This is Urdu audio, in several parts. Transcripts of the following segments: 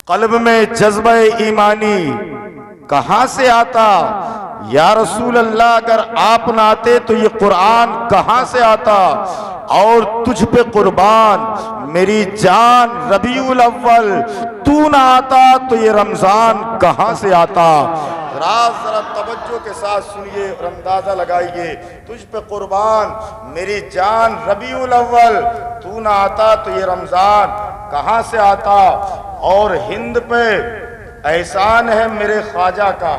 قلب میں جذبہ ایمانی کہاں سے آتا؟ یا رسول اللہ اگر آپ نہ آتے تو یہ قرآن کہاں سے آتا؟ اور تجھ پہ قربان میری جان ربیع الاول، تو نہ آتا تو یہ رمضان کہاں سے آتا؟ ذرا توجہ کے ساتھ سنیے اور اندازہ لگائیے، تجھ پہ قربان میری جان ربیع الاول، تو نہ آتا تو یہ رمضان کہاں سے آتا؟ اور ہند پہ احسان ہے میرے خواجہ کا،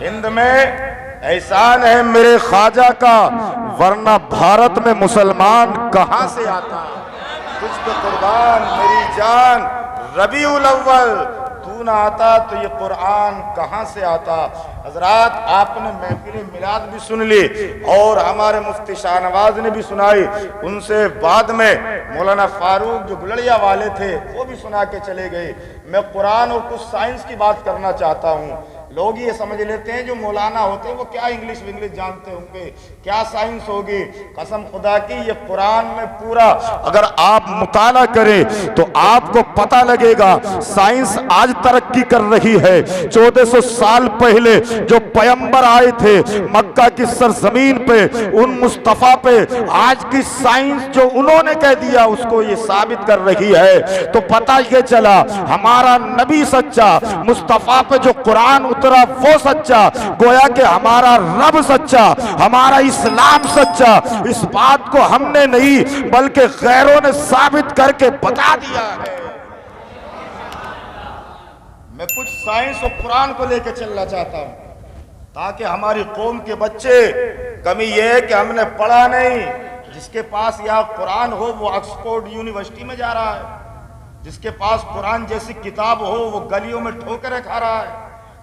ہند میں احسان ہے میرے خواجہ کا، ورنہ بھارت میں مسلمان کہاں سے آتا؟ تجھ پہ قربان میری جان ربیع الاول، تو نہ آتا تو یہ قرآن کہاں سے آتا؟ حضرات آپ نے محفل میلاد بھی سن لی اور ہمارے مفتی شاہ نواز نے بھی سنائی، ان سے بعد میں مولانا فاروق جو گلڑیا والے تھے وہ بھی سنا کے چلے گئے۔ میں قرآن اور کچھ سائنس کی بات کرنا چاہتا ہوں۔ لوگ یہ سمجھ لیتے ہیں جو مولانا ہوتے ہیں وہ کیا انگلش جانتے ہوں گے، کیا سائنس ہوگی۔ قسم خدا کی یہ قرآن میں پورا اگر آپ مطالعہ کریں تو آپ کو پتہ لگے گا سائنس آج ترقی کر رہی ہے۔ 1400 سال پہلے جو پیغمبر آئے تھے مکہ کی سرزمین پہ، ان مصطفیٰ پہ آج کی سائنس جو انہوں نے کہہ دیا اس کو یہ ثابت کر رہی ہے۔ تو پتہ یہ چلا ہمارا نبی سچا، مصطفیٰ پہ جو قرآن اترا وہ سچا، گویا کہ ہمارا رب سچا، ہمارا اسلام سچا۔ اس بات کو ہم نے نہیں بلکہ غیروں نے ثابت کر کے بتا دیا ہے۔ میں کچھ سائنس اور قرآن کو لے کے چلنا چاہتا ہوں تاکہ ہماری قوم کے بچے، کمی یہ ہے کہ ہم نے پڑھا نہیں، جس کے پاس یا قرآن ہو وہ آکسفورڈ یونیورسٹی میں جا رہا ہے، جس کے پاس قرآن جیسی کتاب ہو وہ گلیوں میں ٹھوکریں کھا رہا ہے،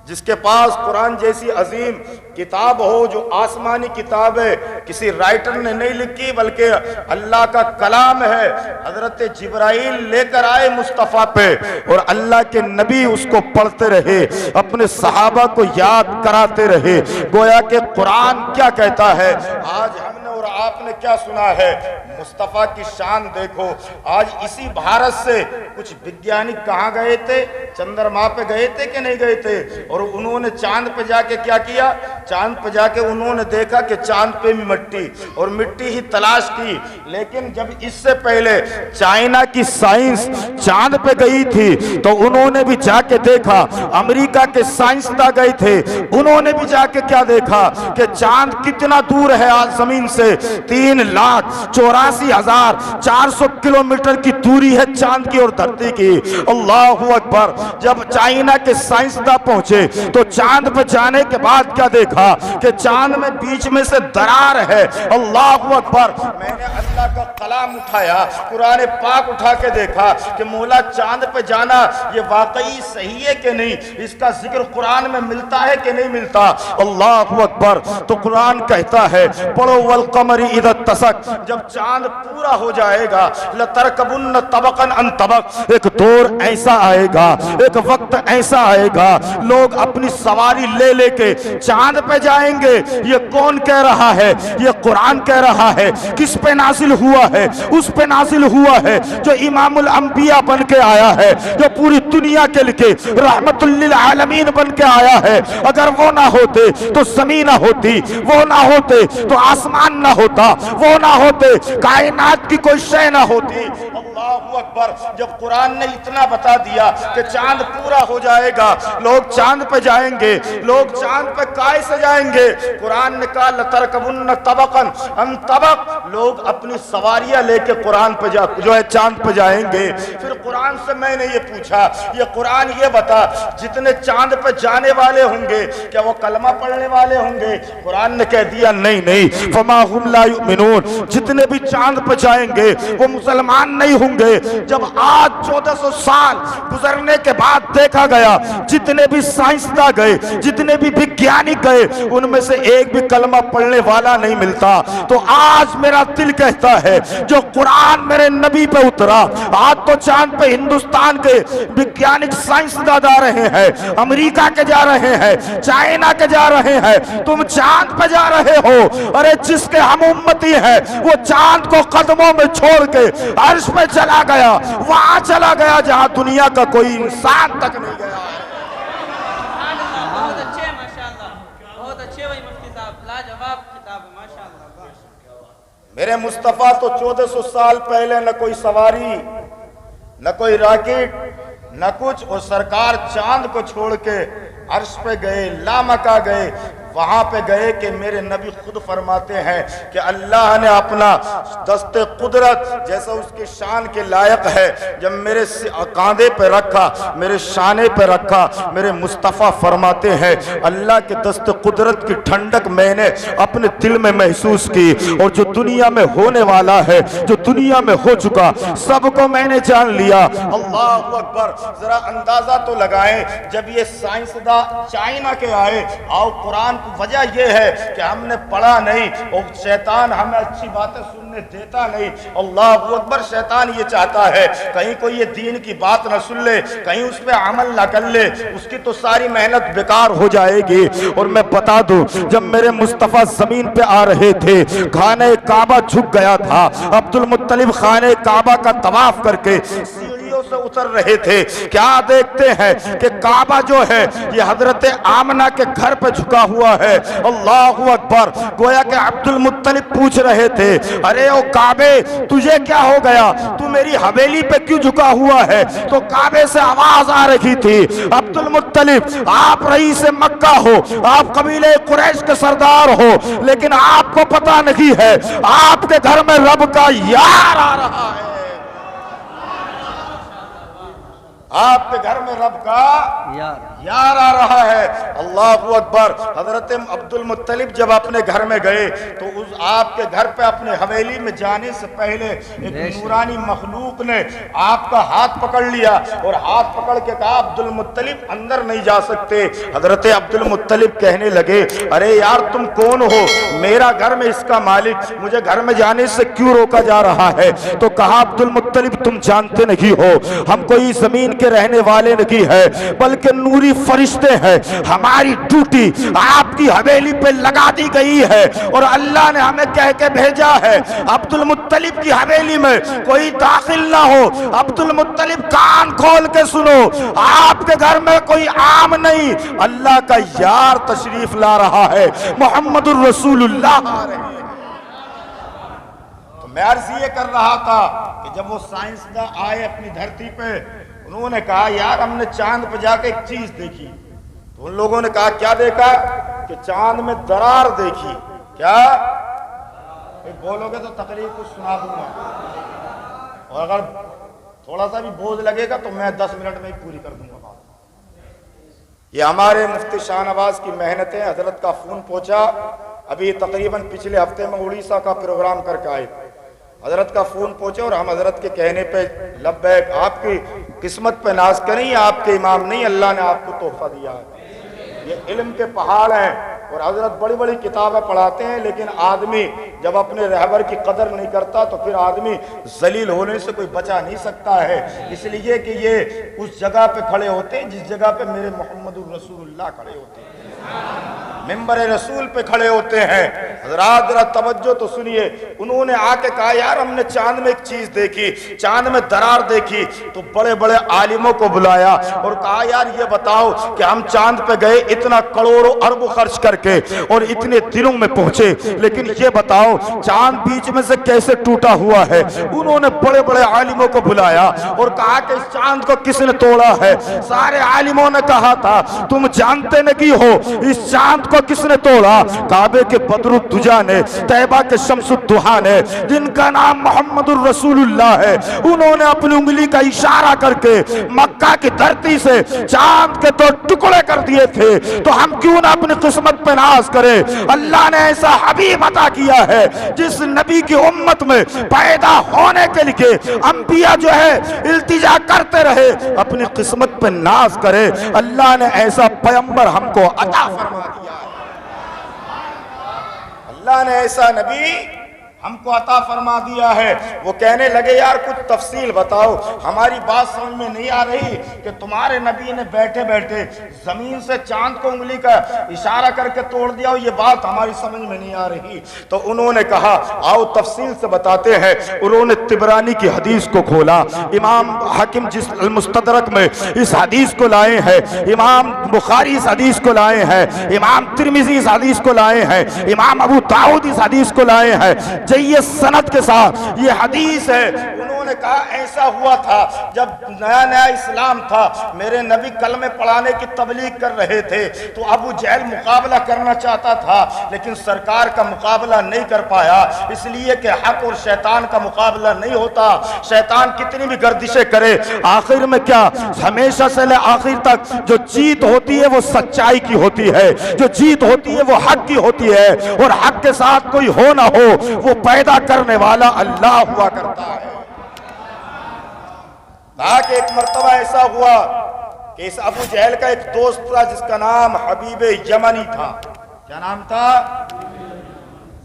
جس کے پاس قرآن جیسی عظیم کتاب ہو جو آسمانی کتاب ہے، کسی رائٹر نے نہیں لکھی بلکہ اللہ کا کلام ہے، حضرت جبرائیل لے کر آئے مصطفیٰ پہ اور اللہ کے نبی اس کو پڑھتے رہے، اپنے صحابہ کو یاد کراتے رہے۔ گویا کہ قرآن کیا کہتا ہے، آج ہم نے اور آپ نے کیا سنا ہے؟ مصطفیٰ کی شان دیکھو۔ آج اسی بھارت سے کچھ وگیانک کہاں گئے تھے؟ چندرما پہ گئے تھے کہ نہیں گئے تھے؟ اور انہوں نے چاند پہ جا کے کیا کیا؟ چاند پہ جا کے انہوں نے دیکھا کہ چاند پہ بھی مٹی اور مٹی ہی تلاش کی۔ لیکن جب اس سے پہلے چائنا کی سائنس چاند پہ گئی تھی تو انہوں نے بھی جا کے دیکھا، امریکہ کے سائنسداں گئے تھے انہوں نے بھی جا کے کیا دیکھا کہ چاند کتنا دور ہے آج زمین سے؟ 3,84,400 کلومیٹر کی دوری ہے چاند کی اور دھرتی کی۔ اللہ اکبر۔ جب چائنا کے سائنسداں پہنچے تو چاند پہ جانے کے بعد کیا دیکھا کہ چاند میں بیچ میں سے درار ہے۔ اللہ اکبر۔ میں نے اللہ کا کلام اٹھایا، قرآن پاک اٹھا کے دیکھا کہ مولا چاند پہ جانا یہ واقعی صحیح ہے کہ نہیں، اس کا ذکر قرآن میں ملتا ہے کہ نہیں ملتا؟ اللہ اکبر۔ تو قرآن کہتا ہے پڑھو والقمر اذا اتسق، جب چاند پورا ہو جائے گا لترکبن طبقا عن طبق، ایک دور ایسا آئے گا، ایک وقت ایسا آئے گا لوگ اپنی سواری لے لے کے چاند پہ جائیں گے۔ یہ کون کہہ رہا ہے؟ یہ قرآن کہہ رہا ہے۔ کس پہ نازل ہوا ہے؟ اس پہ نازل ہوا ہے جو امام الانبیاء بن کے آیا ہے، جو پوری دنیا کے لیے رحمت للعالمین بن کے آیا ہے۔ اگر وہ نہ ہوتے تو زمین نہ ہوتی، وہ نہ ہوتے تو آسمان نہ ہوتا، وہ نہ ہوتے کائنات کی کوئی شے نہ ہوتی۔ اللہ اکبر۔ جب قرآن نے اتنا بتا دیا کہ چاند پورا ہو جائے گا، لوگ چاند پہ جائیں گے، لوگ چاند پہ کائے سے جائیں گے، قرآن نے کہا لترکبن طبقا عن طبق، لوگ اپنی سواریاں لے کے قرآن پہ جو ہے چاند پہ جائیں گے۔ پھر قرآن سے میں نے یہ پوچھا، یہ قرآن یہ بتا جتنے چاند پہ جانے والے ہوں گے کیا وہ کلمہ پڑھنے والے ہوں گے؟ قرآن نے کہہ دیا نہیں نہیں، فما ہم لا یؤمنون، جتنے بھی چاند پہ جائیں گے وہ مسلمان نہیں ہوں گے۔ جب آج 1400 سال گزرنے کے بعد دیکھا گیا جتنے بھی سائنسداں گئے، جتنے بھی وگیانک گئے، ان میں سے ایک بھی کلمہ پڑھنے والا نہیں ملتا۔ تو آج میرا دل کہتا ہے جو قرآن میرے نبی پہ اترا، آج تو چاند پہ ہندوستان کے وگیانک سائنسداں جا رہے ہیں، امریکہ کے جا رہے ہیں، چائنا کے جا رہے ہیں، تم چاند پہ جا رہے ہو۔ ارے جس کے ہم امتی ہیں وہ چاند کو قدموں میں چھوڑ کے عرش پہ چلا چلا گیا، وہاں چلا گیا جہاں دنیا کا کوئی انسان تک نہیں گیا ہے۔ بہت اچھے ہیں ماشاءاللہ، بہت اچھے وہی مفتی صاحب، لاجواب خطاب ہے ماشاءاللہ۔ میرے مصطفیٰ تو 1400 سال پہلے نہ کوئی سواری، نہ کوئی راکٹ، نہ کچھ، اور سرکار چاند کو چھوڑ کے عرش پہ گئے، لامکہ گئے، وہاں پہ گئے کہ میرے نبی خود فرماتے ہیں کہ اللہ نے اپنا دست قدرت جیسا اس کے شان کے لائق ہے جب میرے کاندھے پہ رکھا، میرے شانے پہ رکھا، میرے مصطفیٰ فرماتے ہیں اللہ کے دست قدرت کی ٹھنڈک میں نے اپنے دل میں محسوس کی، اور جو دنیا میں ہونے والا ہے، جو دنیا میں ہو چکا، سب کو میں نے جان لیا۔ اللہ اکبر، ذرا اندازہ تو لگائیں، جب یہ سائنسداں چائنا کے آئے، آؤ قرآن کی وجہ یہ ہے کہ ہم نے پڑھا نہیں، اور شیطان ہمیں اچھی باتیں سننے دیتا نہیں۔ اللہ اکبر، شیطان یہ چاہتا ہے کہیں کوئی یہ دین کی بات نہ سن لے، کہیں اس پہ عمل نہ کر لے، اس کی تو ساری محنت بیکار ہو جائے گی۔ اور میں بتا دوں، جب میرے مصطفیٰ زمین پہ آ رہے تھے، خانہ کعبہ جھک گیا تھا، عبد المطلب خانہ کعبہ کا طواف کر کے سے اتر رہے تھے، کیا دیکھتے ہیں کہ کعبہ جو ہے یہ حضرت آمنہ کے گھر پہ جھکا ہوا ہے۔ اللہ اکبر، گویا کہ عبد المطلب پوچھ رہے تھے، ارے او کعبے تجھے کیا ہو گیا، تو میری حویلی پہ کیوں جھکا ہوا ہے؟ تو کعبے سے آواز آ رہی تھی، عبد المطلب آپ رئیس مکہ ہو، آپ قبیلہ قریش کے سردار ہو، لیکن آپ کو پتہ نہیں ہے آپ کے گھر میں رب کا یار آ رہا ہے، آپ کے گھر میں رب کا یار آ رہا ہے۔ اللہ اکبر، حضرت عبد المطلب جب اپنے گھر میں گئے تو اس آپ کے گھر پہ اپنے حویلی میں جانے سے پہلے ایک نورانی مخلوق نے آپ کا ہاتھ پکڑ لیا اور ہاتھ پکڑ کے کہا عبد المطلب اندر نہیں جا سکتے۔ حضرت عبد المطلب کہنے لگے، ارے یار تم کون ہو، میرا گھر میں اس کا مالک، مجھے گھر میں جانے سے کیوں روکا جا رہا ہے؟ تو کہا عبد المطلب تم جانتے نہیں ہو، ہم کوئی زمین کے رہنے والے نہیں ہے بلکہ نوری فرشتے ہیں، ہماری ڈیوٹی آپ کی حویلی پہ لگا دی گئی ہے اور اللہ نے ہمیں کہہ کے بھیجا ہے عبد المطلب کی حویلی میں کوئی داخل نہ ہو۔ عبد المطلب کان کھول کے سنو، آپ کے گھر میں کوئی عام نہیں، اللہ کا یار تشریف لا رہا ہے، محمد الرسول اللہ آ رہے ہیں۔ تو میں عرض یہ کر رہا تھا کہ جب وہ سائنسداں آئے اپنی دھرتی پہ، انہوں نے کہا یار ہم نے چاند پہ جا کے ایک چیز دیکھی، تو ان لوگوں نے کہا کیا دیکھا؟ کہ چاند میں درار دیکھی۔ کیا بولو گے تو تقریر کچھ سنا دوں گا، اور اگر تھوڑا سا بھی بوجھ لگے گا تو میں 10 منٹ میں ہی پوری کر دوں گا بات۔ یہ ہمارے مفتی شاہ نواز کی محنتیں، حضرت کا فون پہنچا، ابھی تقریباً پچھلے ہفتے میں اڑیسہ کا پروگرام کر کے آئے، حضرت کا فون پہنچا اور ہم حضرت کے کہنے پہ لبیک، آپ کی قسمت پہ ناز کریں، آپ کے امام نہیں، اللہ نے آپ کو تحفہ دیا ہے، یہ علم کے پہاڑ ہیں، اور حضرت بڑی بڑی کتابیں پڑھاتے ہیں، لیکن آدمی جب اپنے رہبر کی قدر نہیں کرتا تو پھر آدمی ذلیل ہونے سے کوئی بچا نہیں سکتا ہے، اس لیے کہ یہ اس جگہ پہ کھڑے ہوتے ہیں جس جگہ پہ میرے محمد الرسول اللہ کھڑے ہوتے ہیں، ممبر رسول پہ کھڑے ہوتے ہیں۔ حضرات ذرا توجہ تو سنیے، انہوں نے آ کے کہا یار ہم نے چاند میں ایک چیز دیکھی، چاند میں درار دیکھی، تو بڑے بڑے عالموں کو بلایا اور کہا یار یہ بتاؤ کہ ہم چاند پہ گئے اتنا کروڑوں اربوں خرچ کر کے اور اتنے دنوں میں پہنچے، لیکن یہ بتاؤ چاند بیچ میں سے کیسے ٹوٹا ہوا ہے؟ انہوں نے بڑے بڑے عالموں کو بلایا اور کہا کہ اس چاند کو کس نے توڑا ہے؟ سارے عالموں نے کہا تھا تم جانتے نہیں ہو اس چاند کو کس نے توڑا؟ کعبے کے بدر الدجا نے، طیبہ کے شمس الدہا نے، جن کا نام محمد الرسول اللہ ہے، انہوں نے اپنی انگلی کا اشارہ کر کے مکہ کی دھرتی سے چاند کے 2 ٹکڑے کر دیے تھے، تو ہم کیوں نہ اپنی قسمت پہ ناز کریں؟ اللہ نے ایسا حبیب عطا کیا ہے جس نبی کی امت میں پیدا ہونے کے لیے انبیاء جو ہے التجا کرتے رہے اپنی قسمت پہ ناز کرے، اللہ نے ایسا پیغمبر ہم کو عطا فرما دیا ہے، اللہ نے ایسا نبی ہم کو عطا فرما دیا ہے۔ وہ کہنے لگے یار کچھ تفصیل بتاؤ، ہماری بات سمجھ میں نہیں آ رہی کہ تمہارے نبی نے بیٹھے بیٹھے زمین سے چاند کو انگلی کا اشارہ کر کے توڑ دیا، یہ بات ہماری سمجھ میں نہیں آ رہی۔ تو انہوں نے کہا آؤ تفصیل سے بتاتے ہیں۔ انہوں نے طبرانی کی حدیث کو کھولا، امام حاکم جس المستدرک میں اس حدیث کو لائے ہیں، امام بخاری اس حدیث کو لائے ہیں، امام ترمذی اس حدیث کو لائے ہیں، امام ابو داؤد اس حدیث کو لائے ہیں جید سند کے ساتھ۔ یہ حدیث ہے، انہوں نے کہا ایسا ہوا تھا جب نیا نیا اسلام تھا، میرے نبی کلمے پڑھانے کی تبلیغ کر رہے تھے تو ابو جہل مقابلہ کرنا چاہتا تھا لیکن سرکار کا مقابلہ نہیں کر پایا، اس لیے کہ حق اور شیطان کا مقابلہ نہیں ہوتا۔ شیطان کتنی بھی گردشیں کرے آخر میں کیا، ہمیشہ سے لے آخر تک جو جیت ہوتی ہے وہ سچائی کی ہوتی ہے، جو جیت ہوتی ہے وہ حق کی ہوتی ہے، اور حق کے ساتھ کوئی ہو نہ ہو وہ پیدا کرنے والا اللہ ہوا کرتا ہے۔ کہ ایک مرتبہ ایسا ہوا کہ اس ابو جہل کا ایک دوست تھا جس کا نام حبیب یمنی تھا۔ کیا نام تھا؟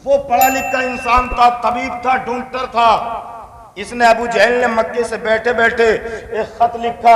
وہ پڑھا لکھا انسان تھا، طبیب تھا، ڈاکٹر تھا۔ اس نے ابو جہل نے مکے سے بیٹھے بیٹھے ایک خط لکھا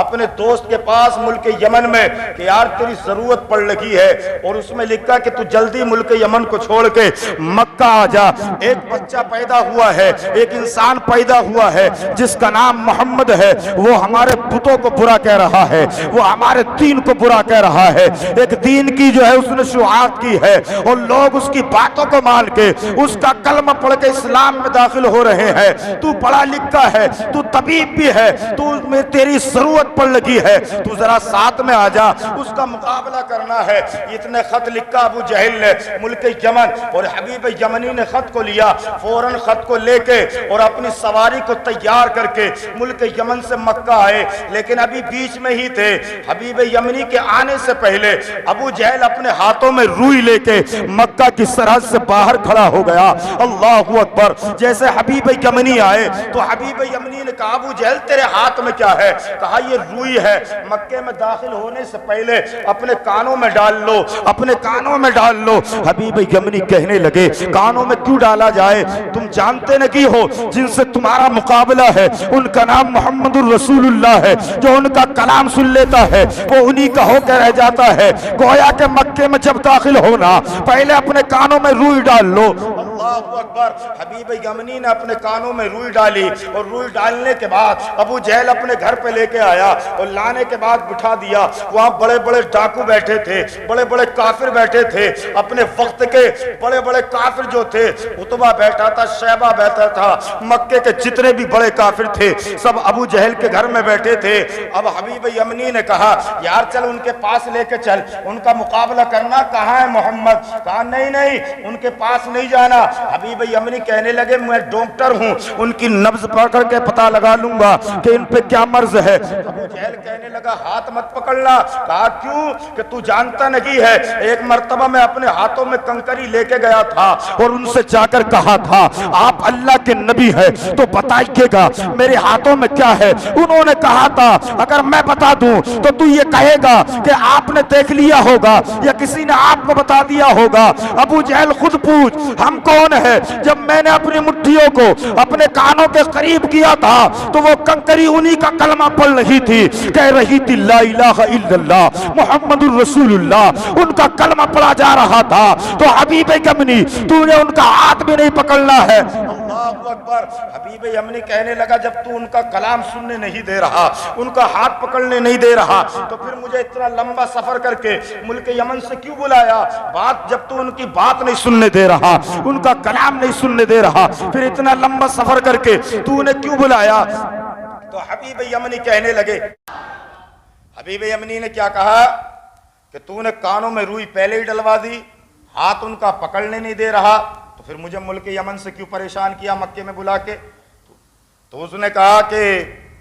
اپنے دوست کے پاس ملک یمن میں کہ یار تیری ضرورت پڑ لگی ہے، اور اس میں لکھا کہ تو جلدی ملک یمن کو چھوڑ کے مکہ آ جا۔ ایک بچہ پیدا ہوا ہے، ایک انسان پیدا ہوا ہے جس کا نام محمد ہے، وہ ہمارے بتوں کو برا کہہ رہا ہے، وہ ہمارے دین کو برا کہہ رہا ہے۔ ایک دین کی جو ہے اس نے شعاعت کی ہے اور لوگ اس کی باتوں کو مان کے اس کا کلمہ پڑھ کے اسلام میں داخل ہو رہے ہیں۔ تو پڑھا لکھا ہے، تو طبیب بھی ہے، تو میں تیری ضرورت پڑ لگی ہے، تو ذرا ساتھ میں آ جا، اس کا مقابلہ کرنا ہے۔ اتنے خط لکھا ابو جہل نے ملک یمن، اور حبیب یمنی نے خط کو لیا، فوراً خط کو لے کے اور اپنی سواری کو تیار کر کے ملک یمن سے مکہ آئے۔ لیکن ابھی بیچ میں ہی تھے، حبیب یمنی کے آنے سے پہلے ابو جہل اپنے ہاتھوں میں روئی لے کے مکہ کی سرحد سے باہر کھڑا ہو گیا۔ اللہ اکبر۔ جیسے حبیب یمنی آئے تو حبیب یمنی نے کہا ابو جہل تیرے ہاتھ میں کیا ہے؟ کہا یہ روئی ہے، مکے میں داخل ہونے سے پہلے اپنے کانوں میں ڈال لو، اپنے کانوں میں ڈال لو۔ حبیب یمنی کہنے لگے کانوں میں کیوں ڈالا جائے؟ تم جانتے نہیں ہو جن سے تمہارا مقابلہ ہے ان کا نام محمد الرسول اللہ ہے، جو ان کا کلام سن لیتا ہے وہ انہی کا ہو کے رہ جاتا ہے۔ گویا کہ مکے میں جب داخل ہونا پہلے اپنے کانوں میں روئی ڈال لو۔ اللہ اکبر۔ حبیب یمنی نے اپنے کانوں میں روئی ڈالی، اور روئی ڈالنے کے بعد ابو جہل اپنے گھر پہ لے کے آیا، اور لانے کے بعد بٹھا دیا۔ وہاں بڑے بڑے ڈاکو بیٹھے تھے، بڑے بڑے کافر بیٹھے تھے، اپنے وقت کے بڑے بڑے کافر جو تھے، عتبہ بیٹھا تھا، شیبہ بیٹھا تھا، مکے کے جتنے بھی بڑے کافر تھے سب ابو جہل کے گھر میں بیٹھے تھے۔ اب حبیب یمنی نے کہا یار چل ان کے پاس لے کے چل، ان کا مقابلہ کرنا۔ کہاں ہے محمد؟ کہا نہیں نہیں ان کے پاس نہیں جانا۔ حبیب یمنی کہنے لگے میں ڈاکٹر ہوں، ان کی نبض پکڑ کے پتہ لگا لوں گا کہ ان پہ کیا مرض ہے۔ ابو جہل کہنے لگا ہاتھ مت پکڑنا۔ کہا کیوں؟ کہ تو جانتا نہیں ہے ایک مرتبہ میں اپنے ہاتھوں میں کنکری لے کے گیا تھا اور ان سے جا کر کہا تھا آپ اللہ کے نبی ہے تو بتائیے گا میرے ہاتھوں میں کیا ہے؟ انہوں نے کہا تھا اگر میں بتا دوں تو یہ کہے گا کہ آپ نے دیکھ لیا ہوگا یا کسی نے آپ کو بتا دیا ہوگا۔ ابو جہل خود پوچھ ہم کون ہے؟ جب میں نے اپنی مٹھیوں کو اپنے کانوں کے قریب کیا تھا تو وہ کنکری انہی کا کلمہ پڑھ رہی تھی، کہہ رہی تھی لا الہ الا اللہ محمد الرسول اللہ، ان کا کلمہ پڑھا جا رہا تھا۔ تو حبیب یمنی تو نے ان کا ہاتھ بھی نہیں پکڑنا ہے۔ اللہ اکبر۔ حبیب یمنی کہنے لگا جب تو ان کا کلام سننے نہیں دے رہا، ان کا ہاتھ پکڑنے نہیں دے رہا، تو پھر مجھے اتنا لمبا سفر کر کے ملک یمن سے کیوں بلایا؟ بات جب تو ان کی بات نہیں سننے دے رہا، ان کا کلام نہیں سننے دے رہا، پھر اتنا لمبا سفر کر کے تو انہیں کیوں بلایا؟ تو حبیب یمنی کہنے لگے، حبیب یمنی نے کیا کہا کہ تو نے کانوں میں روئی پہلے ہی ڈلوا دی، ہاتھ ان کا پکڑنے نہیں دے رہا، تو پھر مجھے ملک یمن سے کیوں پریشان کیا مکے میں بلا کے؟ تو اس نے کہا کہ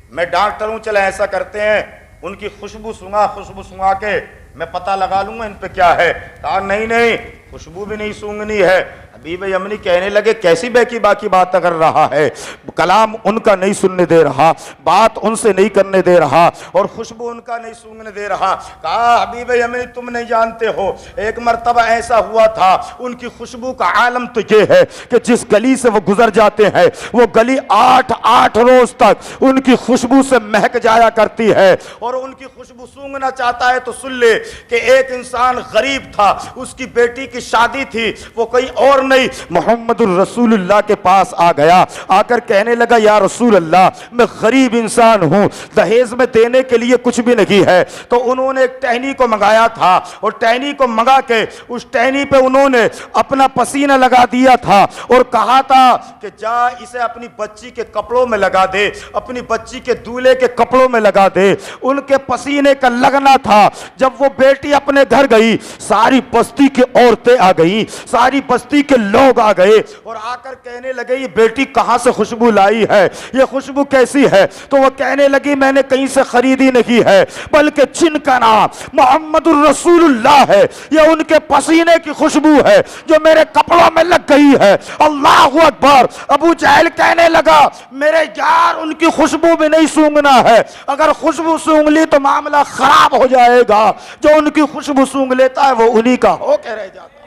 میں ڈاکٹر ہوں، چلے ایسا کرتے ہیں ان کی خوشبو سونگا کے میں پتہ لگا لوں گا ان پہ کیا ہے۔ کہا نہیں نہیں خوشبو بھی نہیں سونگنی ہے، حبیب یمنی کہنے لگے کیسی بے کی باقی بات کر رہا ہے، کلام ان کا نہیں سننے دے رہا، بات ان سے نہیں کرنے دے رہا، اور خوشبو ان کا نہیں سونگنے دے رہا۔ کہا حبیب یمنی تم نہیں جانتے ہو، ایک مرتبہ ایسا ہوا تھا، ان کی خوشبو کا عالم تو یہ ہے کہ جس گلی سے وہ گزر جاتے ہیں وہ گلی 8 روز تک ان کی خوشبو سے مہک جایا کرتی ہے، اور ان کی خوشبو سونگنا چاہتا ہے تو سن لے کہ ایک انسان غریب تھا، اس کی بیٹی کی شادی تھی، وہ کوئی اور نہیں محمد الرسول اللہ کے پاس آ گیا، آ کر کہنے لگا یا رسول اللہ میں غریب انسان ہوں، دہیز میں دینے کے لیے کچھ بھی نہیں ہے۔ تو انہوں نے ایک ٹہنی کو منگایا تھا، اور ٹہنی کو منگا کے اس ٹہنی پہ انہوں نے اپنا پسینہ لگا دیا تھا اور کہا تھا کہ جا اسے اپنی بچی کے کپڑوں میں لگا دے، اپنی بچی کے دولہے کے کپڑوں میں لگا دے۔ ان کے پسینے کا لگنا تھا۔ جب وہ بیٹی اپنے گھر گئی، ساری بستی کی عورتیں آ گئی، ساری بستی کے لوگ آ گئے، اور آ کر کہنے لگے یہ بیٹی کہاں سے خوشبو لائی ہے، یہ خوشبو کیسی ہے؟ تو وہ کہنے لگی میں نے کہیں سے خریدی نہیں ہے، بلکہ جن کا نام محمد الرسول اللہ ہے، یہ ان کے پسینے کی خوشبو ہے جو میرے کپڑوں میں لگ گئی ہے۔ اللہ اکبر۔ ابو جہل کہنے لگا میرے یار ان کی خوشبو بھی نہیں سونگنا ہے، اگر خوشبو سونگ لی تو معاملہ خراب ہو جائے گا، جو ان کی خوشبو سونگ لیتا ہے وہ انہی کا ہو کے رہ جاتا ہے۔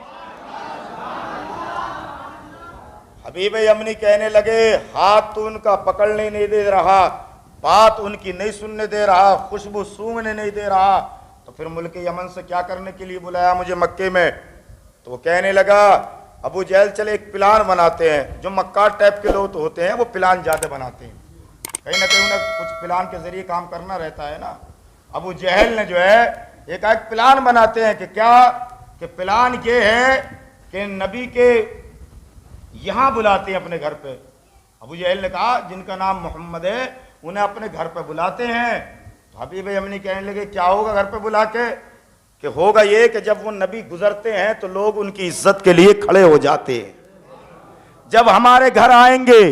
حبیب یمنی کہنے لگے ہاتھ تو ان کا پکڑنے نہیں دے رہا، بات ان کی نہیں سننے دے رہا، خوشبو سونگنے نہیں دے رہا، تو پھر ملک یمن سے کیا کرنے کے لیے بلایا مجھے مکے میں؟ تو وہ کہنے لگا ابو جہل چلے ایک پلان بناتے ہیں، جو مکار ٹائپ کے لوگ ہوتے ہیں وہ پلان زیادہ بناتے ہیں، کہیں نہ کہیں انہیں کچھ پلان کے ذریعے کام کرنا رہتا ہے نا۔ ابو جہل نے جو ہے ایک پلان بناتے ہیں کہ کیا کہ پلان یہ ہے کہ نبی کے یہاں بلاتے ہیں اپنے گھر پہ۔ ابو جہل نے کہا جن کا نام محمد ہے انہیں اپنے گھر پہ بلاتے ہیں۔ تو حبیب یمنی کہنے لگے کیا ہوگا گھر پہ بلا کے؟ کہ ہوگا یہ کہ جب وہ نبی گزرتے ہیں تو لوگ ان کی عزت کے لیے کھڑے ہو جاتے ہیں، جب ہمارے گھر آئیں گے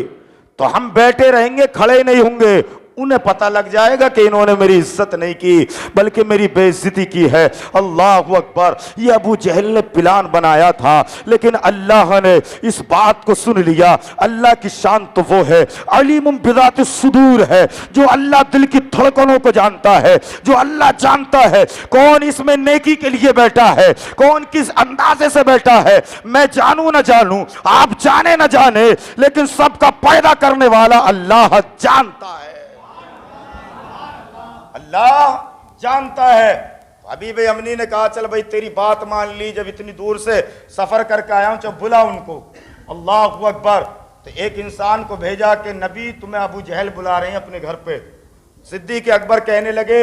تو ہم بیٹھے رہیں گے، کھڑے نہیں ہوں گے، انہیں پتہ لگ جائے گا کہ انہوں نے میری عزت نہیں کی بلکہ میری بے عزتی کی ہے۔ اللہ اکبر۔ یہ ابو جہل نے پلان بنایا تھا، لیکن اللہ نے اس بات کو سن لیا۔ اللہ کی شان تو وہ ہے، علیم بذات الصدور ہے، جو اللہ دل کی دھڑکنوں کو جانتا ہے، جو اللہ جانتا ہے کون اس میں نیکی کے لیے بیٹھا ہے، کون کس اندازے سے بیٹھا ہے۔ میں جانوں نہ جانوں، آپ جانے نہ جانے، لیکن سب کا پیدا کرنے والا اللہ جانتا ہے، اللہ جانتا ہے۔ حبیب یمنی نے کہا چل بھائی تیری بات مان لی، جب اتنی دور سے سفر کر کے آیا ہوں چل بلا ان کو۔ اللہ اکبر۔ تو ایک انسان کو بھیجا کہ نبی تمہیں ابو جہل بلا رہے ہیں اپنے گھر پہ۔ صدیق اکبر کہنے لگے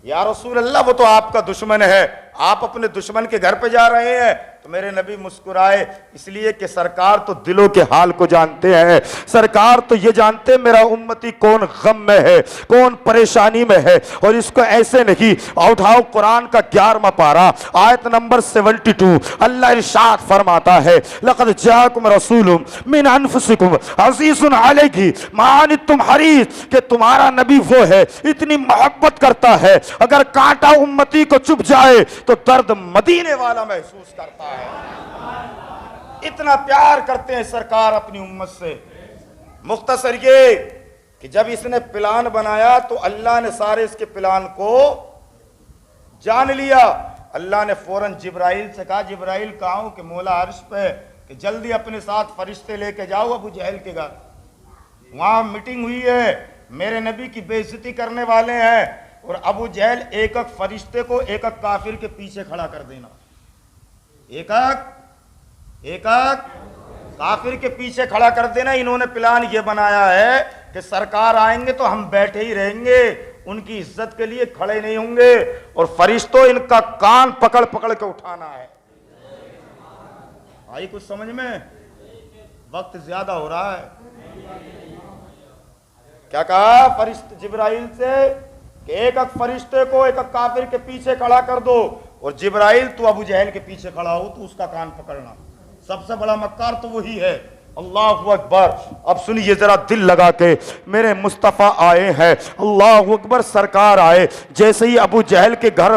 یا رسول اللہ وہ تو آپ کا دشمن ہے، آپ اپنے دشمن کے گھر پہ جا رہے ہیں؟ تو میرے نبی مسکرائے، اس لیے کہ سرکار تو دلوں کے حال کو جانتے ہیں، سرکار تو یہ جانتے میرا امتی کون غم میں ہے، کون پریشانی میں ہے، اور اس کو ایسے نہیں۔ اٹھاؤ قرآن کا 11واں پارہ آیت نمبر 72، اللہ ارشاد فرماتا ہے لقد جاءکم رسول من انفسکم عزیز علیہ ما عنتم حریص، کہ تمہارا نبی وہ ہے اتنی محبت کرتا ہے اگر کانٹا امتی کو چپ جائے تو درد مدینے والا محسوس کرتا ہے، اتنا پیار کرتے ہیں سرکار اپنی امت سے۔ مختصر یہ کہ جب اس نے پلان بنایا تو اللہ نے سارے اس کے پلان کو جان لیا۔ اللہ نے فوراً جبرائیل سے کہا جبرائیل کہا ہوں کہ مولا عرش پہ کہ جلدی اپنے ساتھ فرشتے لے کے جاؤ ابو جہل کے گھر، وہاں میٹنگ ہوئی ہے، میرے نبی کی بے عزتی کرنے والے ہیں، اور ابو جہل ایک ایک فرشتے کو ایک ایک کافر کے پیچھے کھڑا کر دینا، ایک ایک کافر کے پیچھے کھڑا کر دینا۔ انہوں نے پلان یہ بنایا ہے کہ سرکار آئیں گے تو ہم بیٹھے ہی رہیں گے، ان کی عزت کے لیے کھڑے نہیں ہوں گے، اور فرشتوں ان کا کان پکڑ پکڑ کے اٹھانا ہے۔ آئی کچھ سمجھ میں؟ وقت زیادہ ہو رہا ہے۔ کیا کہا فرشتے جبرائیل سے کہ ایک ایک فرشتے کو ایک ایک کافر کے پیچھے کھڑا کر دو، اور جبرائیل تو ابو جہل کے پیچھے کھڑا ہو تو اس کا کان پکڑنا، سب سے بڑا مکار تو وہی ہے۔ اللہ اکبر۔ اب سنیے ذرا دل لگا کے، میرے مصطفیٰ آئے ہیں، اللہ اکبر، سرکار آئے، جیسے ہی ابو جہل کے گھر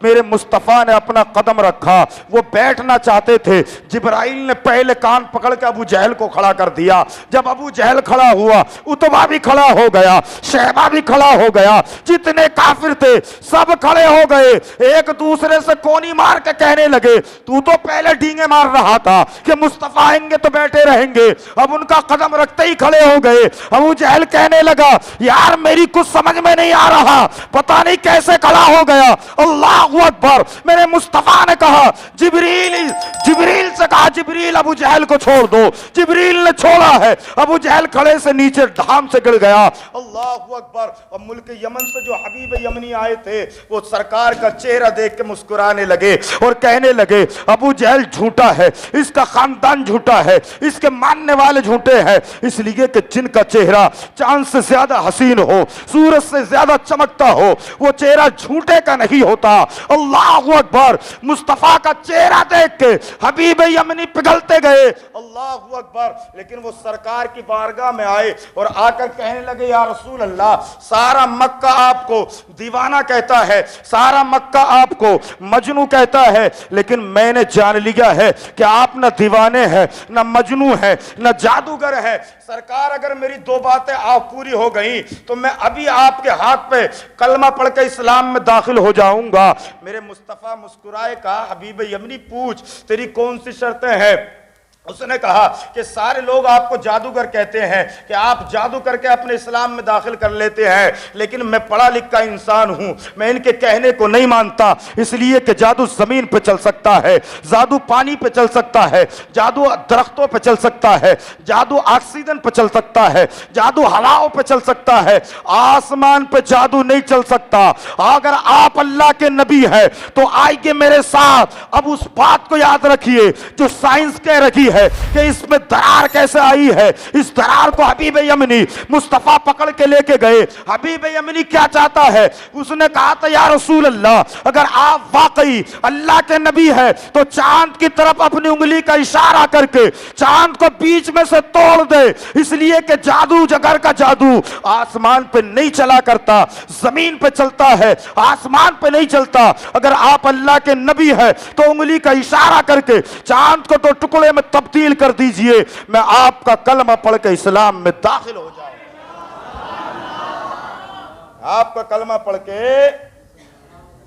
میرے مصطفیٰ نے اپنا قدم رکھا، وہ بیٹھنا چاہتے تھے، جبرائیل نے پہلے کان پکڑ کے ابو جہل کو کھڑا کر دیا۔ جب ابو جہل کھڑا ہوا، اتبا بھی کھڑا ہو گیا، شیبہ بھی کھڑا ہو گیا، جتنے کافر تھے سب کھڑے ہو گئے، ایک دوسرے سے کونی مار کے کہنے لگے تو پہلے ڈینگے مار رہا تھا کہ مصطفیٰ آئیں گے تو بیٹھے رہیں گے، اب ان کا قدم رکھتے ہی کھڑے ہو گئے۔ ابو جہل کہنے لگا یار میری کچھ سمجھ میں نہیں آ رہا، پتہ نہیں کیسے کھڑا ہو گیا۔ اللہ اکبر، میرے مصطفیٰ نے کہا جبریل سے کہا جبریل ابو جہل کو چھوڑ دو، جبریل نے چھوڑا ہے، ابو جہل کھڑے سے نیچے دھام سے گر گیا۔ اللہ اکبر۔ اور ملک یمن سے جو حبیب یمنی آئے تھے وہ سرکار کا چہرہ دیکھ کے مسکرانے لگے اور کہنے لگے ابو جہل جھوٹا ہے، اس کا خاندان جھوٹا ہے، اس کے ماننے والے جھوٹے ہیں، اس لیے کہ جن کا چہرہ چاند سے زیادہ حسین ہو، سورج سے زیادہ چمکتا ہو، وہ چہرہ جھوٹے کا نہیں ہوتا۔ اللہ اکبر۔ مصطفیٰ کا چہرہ دیکھ کے حبیب یمنی پگھلتے گئے۔ اللہ اکبر۔ لیکن وہ سرکار کی بارگاہ میں آئے اور آ کر کہنے لگے یا رسول اللہ، سارا مکہ آپ کو دیوانہ کہتا ہے، سارا مکہ آپ کو مجنو کہتا ہے، لیکن میں نے جان لیا ہے کہ آپ نہ دیوانے ہیں، نہ مجنو ہے، نہ جادوگر ہے۔ سرکار اگر میری دو باتیں آپ پوری ہو گئیں تو میں ابھی آپ کے ہاتھ پہ کلمہ پڑھ کے اسلام میں داخل ہو جاؤں گا۔ میرے مصطفیٰ مسکرائے، کہا حبیب یمنی پوچھ تیری کون سی شرطیں ہیں؟ اس نے کہا کہ سارے لوگ آپ کو جادوگر کہتے ہیں کہ آپ جادو کر کے اپنے اسلام میں داخل کر لیتے ہیں، لیکن میں پڑھا لکھا انسان ہوں، میں ان کے کہنے کو نہیں مانتا، اس لیے کہ جادو زمین پہ چل سکتا ہے، جادو پانی پہ چل سکتا ہے، جادو درختوں پہ چل سکتا ہے، جادو آکسیجن پہ چل سکتا ہے، جادو ہواؤں پہ چل سکتا ہے، آسمان پہ جادو نہیں چل سکتا۔ اگر آپ اللہ کے نبی ہیں تو آئیے میرے ساتھ، اب اس بات کو یاد رکھیے جو سائنس کہہ رہی ہے کہ اس میں درار کیسے آئی ہے۔ اس درار کو حبیب یمنی مصطفیٰ پکڑ کے لے کے گئے۔ حبیب یمنی کیا چاہتا ہے؟ اس نے کہا تھا یا رسول اللہ، اگر آپ واقعی اللہ کے نبی ہے تو چاند کی طرف اپنی انگلی کا اشارہ کر کے چاند کو بیچ میں سے توڑ دے، اس لیے کہ جادو جگر کا جادو آسمان پہ نہیں چلا کرتا، زمین پہ چلتا ہے، آسمان پہ نہیں چلتا۔ اگر آپ اللہ کے نبی ہے تو انگلی کا اشارہ کر کے چاند کو تو ٹکڑے میں تبدیل کر دیجئے، میں آپ کا کلمہ پڑھ کے اسلام میں داخل ہو جاؤں، آپ کا کلمہ پڑھ کے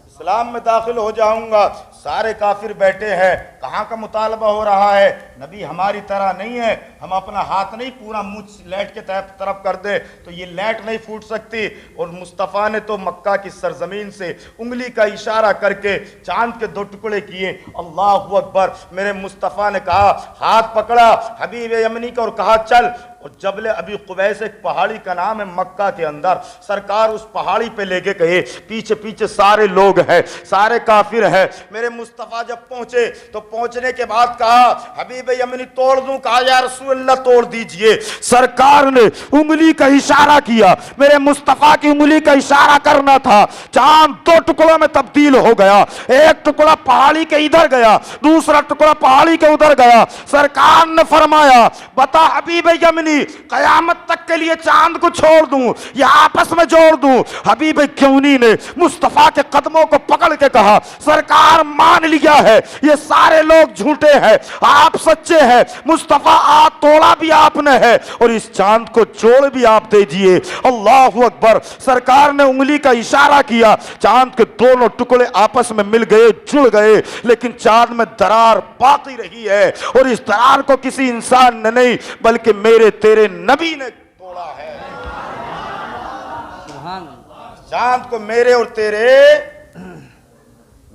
اسلام میں داخل ہو جاؤں گا۔ سارے کافر بیٹھے ہیں، کہاں کا مطالبہ ہو رہا ہے؟ نبی ہماری طرح نہیں ہے، ہم اپنا ہاتھ نہیں پورا منہ لیٹ کے طرف کر دے تو یہ لیٹ نہیں پھوٹ سکتی۔ اور مصطفیٰ نے تو مکہ کی سرزمین سے انگلی کا اشارہ کر کے چاند کے دو ٹکڑے کیے۔ اللہ اکبر۔ میرے مصطفیٰ نے کہا، ہاتھ پکڑا حبیب یمنی کا اور کہا چل۔ اور جبل ابی قبیس ایک پہاڑی کا نام ہے مکہ کے اندر، سرکار اس پہاڑی پہ لے کے گئے، پیچھے پیچھے سارے لوگ ہیں، سارے کافر ہیں۔ میرے مصطفیٰ جب پہنچے تو پہنچنے کے بعد کہا حبیب یمنی توڑ دوں؟ کہا یا رسول اللہ توڑ دیجئے۔ سرکار نے انگلی کا اشارہ کیا، میرے مصطفیٰ کی انگلی کا اشارہ کرنا تھا، چاند دو ٹکڑوں میں تبدیل ہو گیا، ایک ٹکڑا پہاڑی کے ادھر گیا، دوسرا ٹکڑا پہاڑی کے ادھر گیا۔ سرکار نے فرمایا بتا حبیب یمنی قیامت تک کے لیے چاند کو چھوڑ دوں یا آپس میں جوڑ دوں؟ حبیب یمنی نے مصطفیٰ کے قدموں کو پکڑ کے کہا سرکار مان لیا ہے، یہ سارے لوگ جھوٹے ہیں، آپ سچے ہیں، مصطفیٰ توڑا بھی آپ نے ہے اور اس چاند کو جوڑ بھی آپ دیجئے۔ اللہ اکبر۔ سرکار نے انگلی کا اشارہ کیا، چاند کے دونوں ٹکڑے آپس میں مل گئے، جڑ گئے، لیکن چاند میں درار باقی رہی ہے، اور اس درار کو کسی انسان نے نہیں بلکہ میرے تیرے نبی نے توڑا ہے۔ چاند کو میرے اور تیرے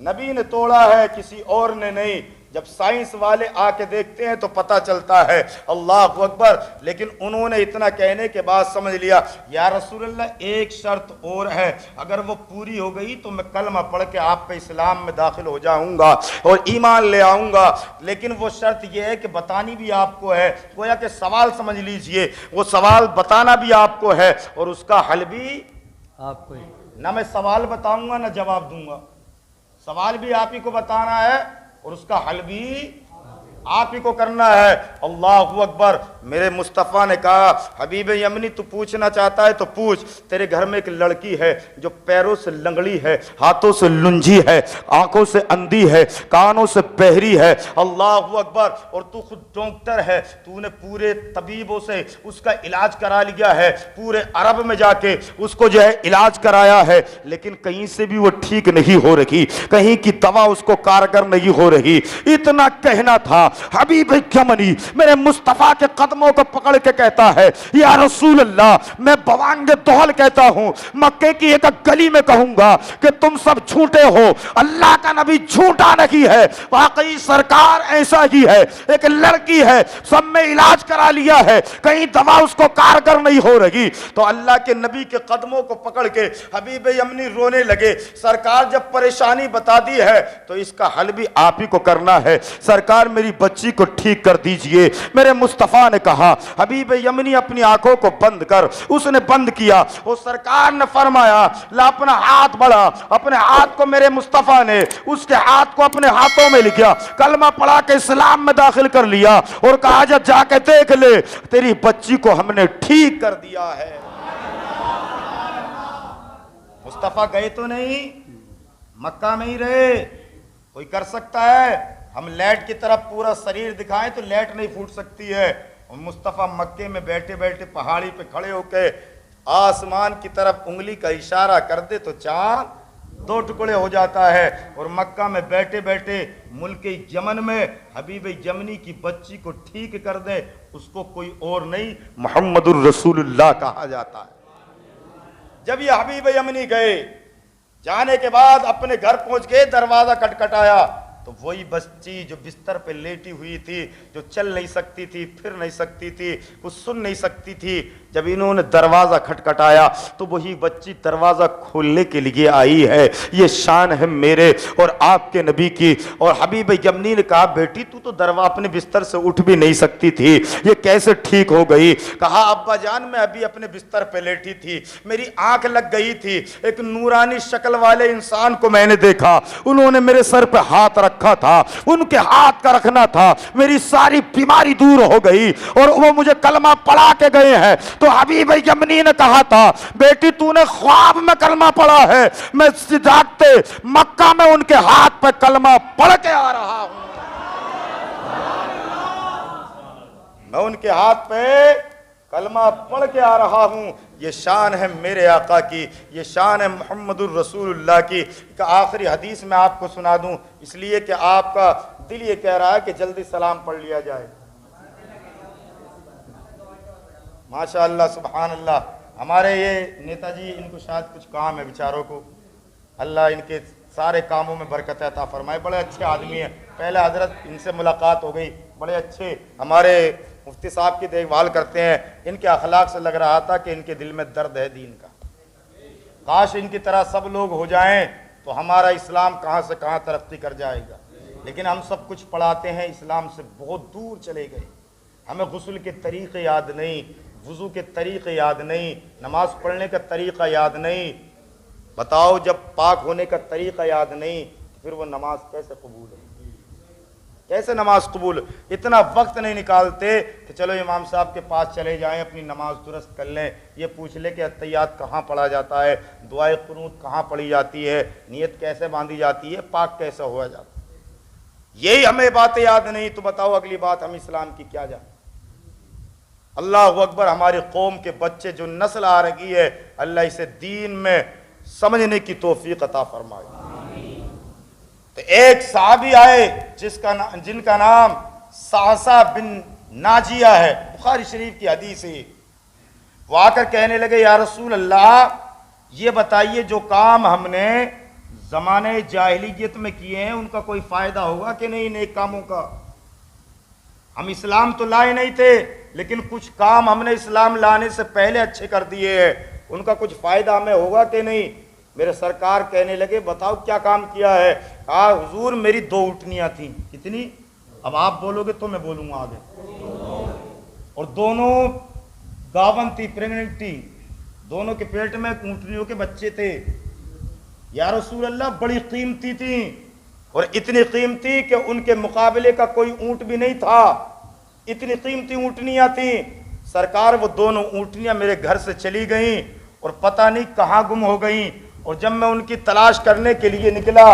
نبی نے توڑا ہے، کسی اور نے نہیں۔ جب سائنس والے آ کے دیکھتے ہیں تو پتہ چلتا ہے۔ اللہ اکبر۔ لیکن انہوں نے اتنا کہنے کے بعد سمجھ لیا یا رسول اللہ ایک شرط اور ہے، اگر وہ پوری ہو گئی تو میں کلمہ پڑھ کے آپ کے اسلام میں داخل ہو جاؤں گا اور ایمان لے آؤں گا، لیکن وہ شرط یہ ہے کہ بتانی بھی آپ کو ہے۔ گویا کہ سوال سمجھ لیجئے، وہ سوال بتانا بھی آپ کو ہے اور اس کا حل بھی آپ کو ہی۔ نہ میں سوال بتاؤں گا نہ جواب دوں گا، سوال بھی آپ ہی کو بتانا ہے اور اس کا حل بھی آپ ہی کو کرنا ہے۔ اللہ اکبر۔ میرے مصطفیٰ نے کہا حبیب یمنی تو پوچھنا چاہتا ہے تو پوچھ، تیرے گھر میں ایک لڑکی ہے جو پیروں سے لنگڑی ہے، ہاتھوں سے لنجی ہے، آنکھوں سے اندھی ہے، کانوں سے بہری ہے، اللہ اکبر، اور تو خود ڈاکٹر ہے، تو نے پورے طبیبوں سے اس کا علاج کرا لیا ہے، پورے عرب میں جا کے اس کو جو ہے علاج کرایا ہے، لیکن کہیں سے بھی وہ ٹھیک نہیں ہو رہی، کہیں کی دوا اس کو کارگر نہیں ہو رہی۔ اتنا کہنا تھا، حبیب یمنی میرے مصطفیٰ کے قدموں کو پکڑ کے کہتا ہے یا رسول اللہ، میں بوانگ دہل کہتا ہوں، مکے کی ایک گلی میں کہوں گا کہ تم سب جھوٹے ہو، اللہ کا نبی جھوٹا نہیں ہے، واقعی سرکار ایسا ہی ہے، ایک لڑکی ہے، سب میں علاج کرا لیا ہے، کہیں دوا اس کو کارگر نہیں ہو رہی۔ تو اللہ کے نبی کے قدموں کو پکڑ کے حبیب یمنی رونے لگے، سرکار جب پریشانی بتا دی ہے تو اس کا حل بھی آپ ہی کو کرنا ہے، سرکار میری بچی کو ٹھیک کر دیجئے۔ میرے مصطفیٰ نے کہا حبیب یمنی اپنی آنکھوں کو بند کر، اس نے بند کیا، وہ سرکار نے فرمایا لا اپنا ہاتھ بڑھا، اپنے ہاتھ کو میرے مصطفیٰ نے اس کے ہاتھ کو اپنے ہاتھوں میں لکھا، کلمہ پڑھا کے اسلام میں داخل کر لیا اور کہا جا کے دیکھ لے تیری بچی کو ہم نے ٹھیک کر دیا ہے۔ مصطفیٰ گئے تو نہیں، مکہ میں ہی رہے، کوئی کر سکتا ہے؟ ہم لیٹ کی طرف پورا شریر دکھائیں تو لیٹ نہیں پھوٹ سکتی ہے، اور مصطفیٰ مکے میں بیٹھے بیٹھے پہاڑی پہ کھڑے ہو کے آسمان کی طرف انگلی کا اشارہ کر دے تو چاند دو ٹکڑے ہو جاتا ہے، اور مکہ میں بیٹھے بیٹھے ملک یمن میں حبیب یمنی کی بچی کو ٹھیک کر دے، اس کو کوئی اور نہیں محمد الرسول اللہ کہا جاتا ہے۔ جب یہ حبیب یمنی گئے، جانے کے بعد اپنے گھر پہنچ گئے، دروازہ کٹکھٹایا تو وہی بچی جو بستر پہ لیٹی ہوئی تھی، جو چل نہیں سکتی تھی، پھر نہیں سکتی تھی، کچھ سن نہیں سکتی تھی، جب انہوں نے دروازہ کھٹکھٹایا تو وہی بچی دروازہ کھولنے کے لیے آئی ہے۔ یہ شان ہے میرے اور آپ کے نبی کی۔ اور حبیب یمنی نے کہا بیٹی تو دروازہ اپنے بستر سے اٹھ بھی نہیں سکتی تھی، یہ کیسے ٹھیک ہو گئی؟ کہا ابا جان میں ابھی اپنے بستر پہ لیٹی تھی، میری آنکھ لگ گئی تھی، ایک نورانی شکل والے انسان کو میں نے دیکھا، انہوں نے میرے سر پہ ہاتھ رکھا تھا، ان کے ہاتھ کا رکھنا تھا، میری ساری بیماری دور ہو گئی اور وہ مجھے کلمہ پڑھا کے گئے ہیں۔ تو حبیب یمنی نے کہا تھا بیٹی تو نے خواب میں کلمہ پڑھا ہے، میں جاگتے مکہ میں ان کے ہاتھ پہ کلمہ پڑھ کے آ رہا ہوں، میں ان کے ہاتھ پہ کلمہ پڑھ کے آ رہا ہوں۔ یہ شان ہے میرے آقا کی، یہ شان ہے محمد الرسول اللہ کی۔ کہ آخری حدیث میں آپ کو سنا دوں، اس لیے کہ آپ کا دل یہ کہہ رہا ہے کہ جلدی سلام پڑھ لیا جائے۔ ماشاءاللہ سبحان اللہ۔ ہمارے یہ نیتا جی، ان کو شاید کچھ کام ہے بیچاروں کو، اللہ ان کے سارے کاموں میں برکت عطا فرمائے، بڑے اچھے آدمی ہیں، پہلے حضرت ان سے ملاقات ہو گئی، بڑے اچھے ہمارے مفتی صاحب کی دیکھ بھال کرتے ہیں، ان کے اخلاق سے لگ رہا تھا کہ ان کے دل میں درد ہے دین کا، کاش ان کی طرح سب لوگ ہو جائیں تو ہمارا اسلام کہاں سے کہاں ترقی کر جائے گا، لیکن ہم سب کچھ پڑھاتے ہیں، اسلام سے بہت دور چلے گئے، ہمیں غسل کے طریقے یاد نہیں، وضو کے طریقے یاد نہیں، نماز پڑھنے کا طریقہ یاد نہیں، بتاؤ جب پاک ہونے کا طریقہ یاد نہیں تو پھر وہ نماز کیسے قبول ہے؟ کیسے نماز قبول؟ اتنا وقت نہیں نکالتے کہ چلو امام صاحب کے پاس چلے جائیں، اپنی نماز درست کر لیں، یہ پوچھ لیں کہ اتحیات کہاں پڑھا جاتا ہے، دعائے قنوت کہاں پڑھی جاتی ہے، نیت کیسے باندھی جاتی ہے، پاک کیسے ہوا جاتا ہے، یہی ہمیں باتیں یاد نہیں تو بتاؤ اگلی بات ہم اسلام کی کیا جانیں؟ اللہ اکبر۔ ہماری قوم کے بچے جو نسل آ رہی ہے، اللہ اسے دین میں سمجھنے کی توفیق عطا فرمائے۔ تو ایک صحابی آئے جن کا نام سعصع بن ناجیہ ہے، بخاری شریف کی حدیث ہے، وہ آ کر کہنے لگے یا رسول اللہ یہ بتائیے جو کام ہم نے زمانے جاہلیت میں کیے ہیں ان کا کوئی فائدہ ہوگا کہ نہیں؟ نیک کاموں کا، ہم اسلام تو لائے نہیں تھے لیکن کچھ کام ہم نے اسلام لانے سے پہلے اچھے کر دیے ہیں، ان کا کچھ فائدہ ہمیں ہوگا کہ نہیں؟ میرے سرکار کہنے لگے بتاؤ کیا کام کیا ہے؟ کہا حضور میری 2 اونٹنیاں تھیں۔ کتنی؟ اب آپ بولو گے تو میں بولوں گا آگے۔ اور دونوں گاون تھی، پریگننٹ تھی، دونوں کے پیٹ میں اونٹنیوں کے بچے تھے۔ یا رسول اللہ بڑی قیمتی تھیں، اور اتنی قیمتی کہ ان کے مقابلے کا کوئی اونٹ بھی نہیں تھا، اتنی قیمتی اونٹنیاں تھیں۔ سرکار وہ دونوں اونٹنیاں میرے گھر سے چلی گئیں اور پتہ نہیں کہاں گم ہو گئیں، اور جب میں ان کی تلاش کرنے کے لیے نکلا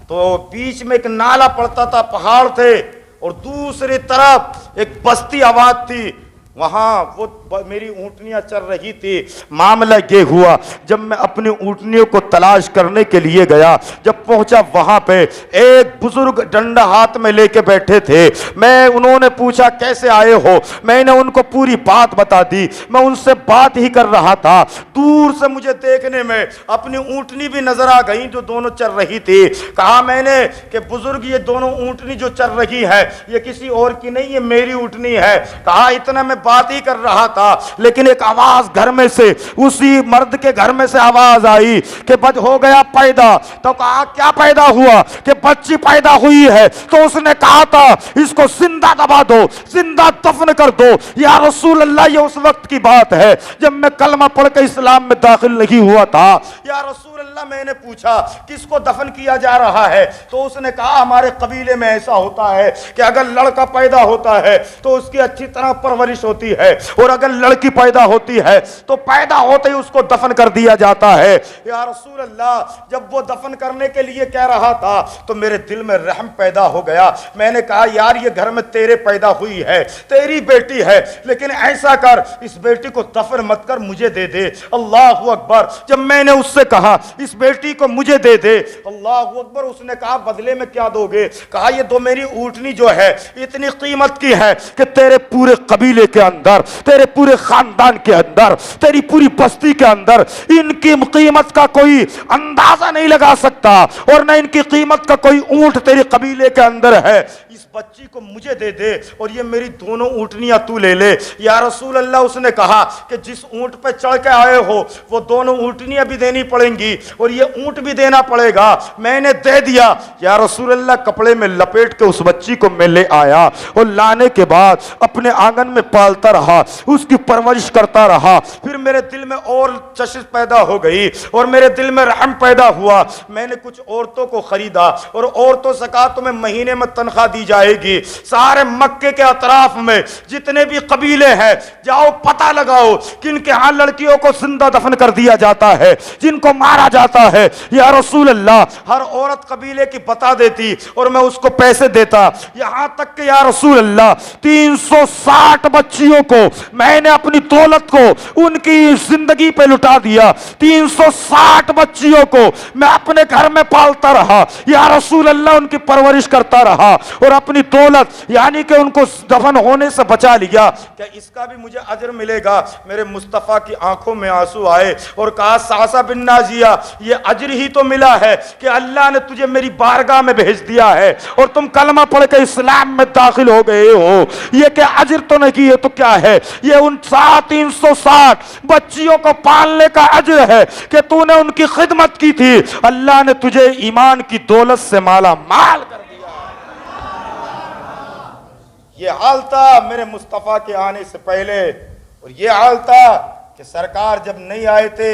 تو بیچ میں ایک نالا پڑتا تھا، پہاڑ تھے، اور دوسری طرف ایک بستی آباد تھی، وہاں وہ میری اونٹنیاں چل رہی تھی۔ معاملہ یہ ہوا، جب میں اپنی اونٹنیوں کو تلاش کرنے کے لیے گیا، جب پہنچا وہاں پہ ایک بزرگ ڈنڈا ہاتھ میں لے کے بیٹھے تھے۔ انہوں نے پوچھا کیسے آئے ہو، میں نے ان کو پوری بات بتا دی، میں ان سے بات ہی کر رہا تھا، دور سے مجھے دیکھنے میں اپنی اونٹنی بھی نظر آ گئی جو دونوں چل رہی تھی۔ کہا میں نے کہ بزرگ یہ دونوں اونٹنی جو چل رہی ہے یہ کسی اور کی نہیں، یہ میری اونٹنی ہے۔ کہا اتنا میں بات ہی کر رہا تھا، لیکن ایک آواز گھر میں سے، اسی مرد کے گھر میں سے آواز آئی کہ بچ ہو گیا پیدا۔ تو کہا کیا پیدا ہوا؟ کہ بچی پیدا ہوئی ہے۔ تو اس نے کہا تھا اس کو زندہ دبا دو، زندہ دفن کر دو۔ یا رسول اللہ، یہ اس وقت کی بات ہے جب میں کلمہ پڑھ کے اسلام میں داخل نہیں ہوا تھا۔ یا رسول اللہ، میں نے پوچھا کس کو دفن کیا جا رہا ہے؟ تو اس نے کہا ہمارے قبیلے میں ایسا ہوتا ہے کہ اگر لڑکا پیدا ہوتا ہے تو اس کی اچھی طرح پرورش ہوتی ہے، اور اگر لڑکی پیدا ہوتی ہے تو پیدا ہوتے ہی اس کو دفن کر دیا جاتا ہے۔ یا رسول اللہ، جب وہ دفن کرنے کے لیے کہہ رہا تھا تو میرے دل میں رحم پیدا ہو گیا۔ میں نے کہا یار یہ گھر میں تیرے پیدا ہوئی ہے، تیری بیٹی ہے، لیکن ایسا کر اس بیٹی کو دفن مت کر، مجھے دے دے۔ اللہ اکبر۔ جب میں نے اس سے کہا اس بیٹی کو مجھے دے دے، اللہ اکبر، اس نے کہا بدلے میں کیا دو گے؟ کہا یہ دو میری اونٹنی جو ہے اتنی قیمت کی ہے کہ تیرے پورے قبیلے کے اندر، تیرے پورے خاندان کے اندر، تیری پوری بستی کے اندر ان کی قیمت کا کوئی اندازہ نہیں لگا سکتا، اور نہ ان کی قیمت کا کوئی اونٹ تیرے قبیلے کے اندر ہے۔ اس بچی کو مجھے دے دے اور یہ میری دونوں اونٹنیاں تو لے لے۔ یا رسول اللہ، اس نے کہا کہ جس اونٹ پہ چڑھ کے آئے ہو وہ دونوں اونٹنیاں بھی دینی پڑیں گی اور یہ اونٹ بھی دینا پڑے گا۔ میں نے دے دیا۔ یا رسول اللہ، کپڑے میں لپیٹ کے اس بچی کو میں لے آیا، اور لانے کے بعد اپنے آنگن میں پالتا رہا، اس کی پرورش کرتا رہا۔ پھر میرے دل میں اور چشم پیدا ہو گئی اور میرے دل میں رحم پیدا ہوا۔ میں نے کچھ عورتوں کو خریدا اور عورتوں سے کہا تمہیں مہینے میں تنخواہ دی جائے گی، سارے مکے کے اطراف میں جتنے بھی قبیلے ہیں جاؤ پتہ لگاؤ کن کے ہاں لڑکیوں کو زندہ دفن کر دیا جاتا ہے، جن کو مارا جاتا ہے۔ یا رسول اللہ، ہر عورت قبیلے کی بتا دیتی اور میں اس کو پیسے دیتا، یہاں تک کہ یا رسول اللہ 360 بچیوں کو میں نے اپنی دولت کو ان کی زندگی پہ لٹا دیا۔ 360 بچیوں کو میں اپنے گھر میں پالتا رہا، یا رسول اللہ ان کی پرورش کرتا رہا، اور اپنی دولت یعنی کہ ان کو دفن ہونے سے بچا لیا۔ کہ اس کا بھی مجھے اجر ملے گا؟ میرے مصطفیٰ کی آنکھوں میں آنسو آئے اور کہا سعصہ بن نازیہ، یہ اجر ہی تو ملا ہے کہ اللہ نے تجھے میری بارگاہ میں بھیج دیا ہے اور تم کلمہ پڑھ کے اسلام میں داخل ہو گئے ہو، یہ کہ اجر تو نہیں ہے تو کیا ہے؟ یہ ان 360 بچیوں کو پالنے کا اجر ہے کہ تو نے ان کی خدمت کی تھی، اللہ نے تجھے ایمان کی دولت سے مالا مال کر دیا۔ یہ حال تھا میرے مصطفیٰ کے آنے سے پہلے، اور یہ حال تھا کہ سرکار جب نہیں آئے تھے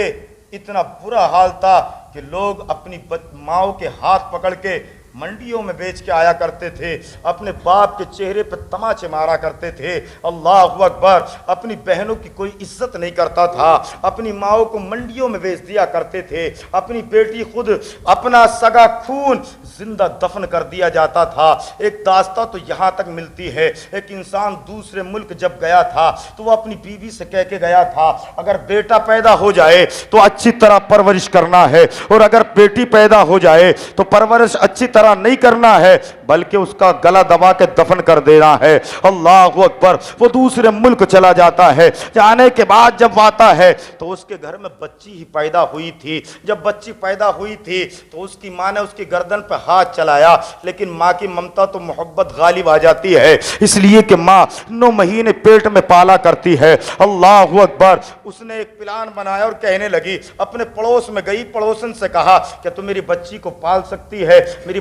اتنا برا حال تھا کہ لوگ اپنی ماؤں کے ہاتھ پکڑ کے منڈیوں میں بیچ کے آیا کرتے تھے، اپنے باپ کے چہرے پہ تماچے مارا کرتے تھے۔ اللہ اکبر۔ اپنی بہنوں کی کوئی عزت نہیں کرتا تھا، اپنی ماؤں کو منڈیوں میں بیچ دیا کرتے تھے، اپنی بیٹی خود اپنا سگا خون زندہ دفن کر دیا جاتا تھا۔ ایک داستان تو یہاں تک ملتی ہے، ایک انسان دوسرے ملک جب گیا تھا تو وہ اپنی بیوی سے کہہ کے گیا تھا اگر بیٹا پیدا ہو جائے تو اچھی طرح پرورش کرنا ہے، اور اگر بیٹی پیدا ہو جائے تو پرورش اچھی طرح نہیں کرنا ہے بلکہ اس کا گلا دبا کے دفن کر دینا ہے۔ اللہ اکبر۔ وہ دوسرے ملک چلا جاتا ہے، جانے کے بعد جب آتا ہے تو اس کے گھر میں بچی ہی پیدا ہوئی تھی۔ جب بچی پیدا ہوئی تھی تو اس کی ماں نے اس کی گردن پہ ہاتھ چلایا، لیکن ماں کی ممتا تو محبت غالب آ جاتی ہے، اس لیے کہ ماں 9 مہینے پیٹ میں پالا کرتی ہے۔ اللہ اکبر۔ اس نے ایک پلان بنایا اور کہنے لگی، اپنے پڑوس میں گئی، پڑوسن سے کہا کہ تم میری بچی کو پال سکتی ہے؟ میری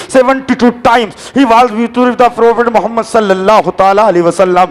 72 times he was with the Prophet Muhammad sallallahu ta'ala alaihi wasallam।